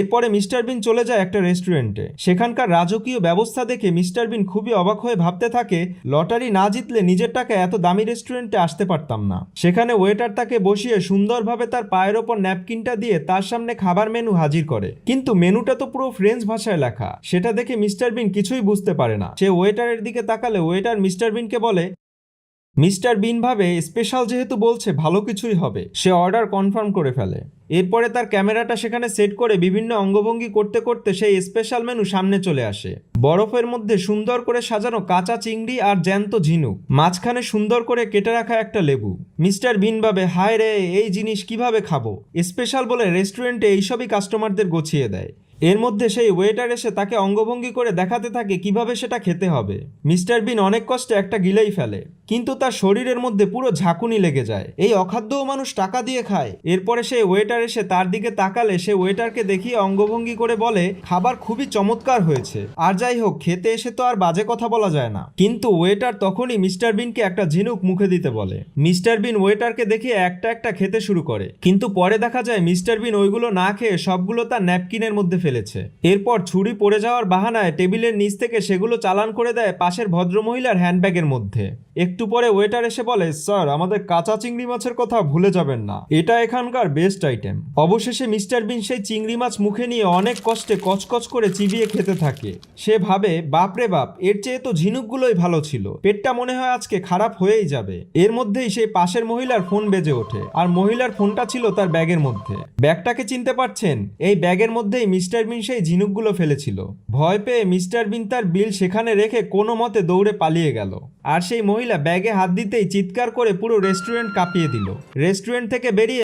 এরপরে মিস্টার বিন চলে যায় একটা রেস্টুরেন্টে। সেখানকার রাজকীয় ব্যবস্থা দেখে মিস্টার বিন খুবই অবাক হয়ে ভাবতে থাকে, লটারি না জিতলে নিজের টাকা এত দামি রেস্টুরেন্টে আসতে পারতাম না। সেখানে ওয়েটার তাকে বসিয়ে সুন্দরভাবে তার পায়ের ওপর ন্যাপকিনটা দিয়ে তার সামনে খাবার মেনু হাজির করে, কিন্তু মেনুটা তো পুরো ফ্রেঞ্চ ভাষায় লেখা। সেটা দেখে মিস্টার বিন কিছুই বুঝতে পারে না। সে ওয়েটারের দিকে তাকালে ওয়েটার মিস্টার বিনকে বলে, মিস্টার বিন ভাবে স্পেশাল যেহেতু বলছে ভালো কিছুই হবে। সে অর্ডার কনফার্ম করে ফেলে। এরপরে তার ক্যামেরাটা সেখানে সেট করে বিভিন্ন অঙ্গভঙ্গি করতে করতে সেই স্পেশাল মেনু সামনে চলে আসে। বরফের মধ্যে সুন্দর করে সাজানো কাঁচা চিংড়ি আর জ্যান্ত ঝিনুক, মাঝখানে সুন্দর করে কেটে রাখা একটা লেবু। মিস্টার বিন ভাবে, হায় রে, এই জিনিস কিভাবে খাবো। স্পেশাল বলে রেস্টুরেন্টে এইসবই কাস্টমারদের গছিয়ে দেয়। এর মধ্যে সেই ওয়েটার এসে তাকে অঙ্গভঙ্গি করে দেখাতে থাকে কিভাবে সেটা খেতে হবে। মিস্টার বিন অনেক কষ্টে একটা গিলেই ফেলে, কিন্তু তার শরীরের মধ্যে পুরো ঝাঁকুনি লেগে যায়। এই অখাদ্যও মানুষ টাকা দিয়ে খায়। এরপরে সেই ওয়েটার এসে তার দিকে তাকালে সে ওয়েটারকে দেখিয়ে অঙ্গভঙ্গি করে বলে, খাবার খুবই চমৎকার হয়েছে। আর যাই হোক, খেতে এসে তো আর বাজে কথা বলা যায় না। কিন্তু ওয়েটার তখনই মিস্টার বিনকে একটা ঝিনুক মুখে দিতে বলে। মিস্টার বিন ওয়েটারকে দেখিয়ে একটা একটা খেতে শুরু করে, কিন্তু পরে দেখা যায় মিস্টার বিন ওইগুলো না খেয়ে সবগুলো তার ন্যাপকিনের মধ্যে ফেলেছে। এরপর ছুরি পড়ে যাওয়ার বাহানায় টেবিলের নিচ থেকে সেগুলো চালান করে দেয় পাশের ভদ্রমহিলার হ্যান্ডব্যাগের মধ্যে। একটু পরে ওয়েটার এসে বলে, স্যার, আমাদের কাঁচা চিংড়ি মাছের কথা ভুলে যাবেন না, এটা এখানকার বেস্ট আইটেম। অবশেষে মিস্টার বিন সেই চিংড়ি মাছ মুখে নিয়ে অনেক কষ্টে কচকচ করে চিবিয়ে খেতে থাকে। সে ভাবে, বাপরে বাপ, এর চেয়ে তো ঝিনুকগুলোই ভালো ছিল। পেটটা মনে হয় আজকে খারাপ হয়েই যাবে। এর মধ্যেই সেই পাশের মহিলার ফোন বেজে ওঠে, আর মহিলার ফোনটা ছিল তার ব্যাগের মধ্যে। ব্যাগটাকে চিনতে পারছেন? এই ব্যাগের মধ্যেই মিস্টার বিন সেই ঝিনুকগুলো ফেলেছিল। ভয় পেয়ে মিস্টার বিন তার বিল সেখানে রেখে কোনো মতে দৌড়ে পালিয়ে গেল। আর সেই মহিলা ব্যাগে হাত দিতেই চিৎকার করে পুরো রেস্টুরেন্ট কাঁপিয়ে দিল। রেস্টুরেন্ট থেকে বেরিয়ে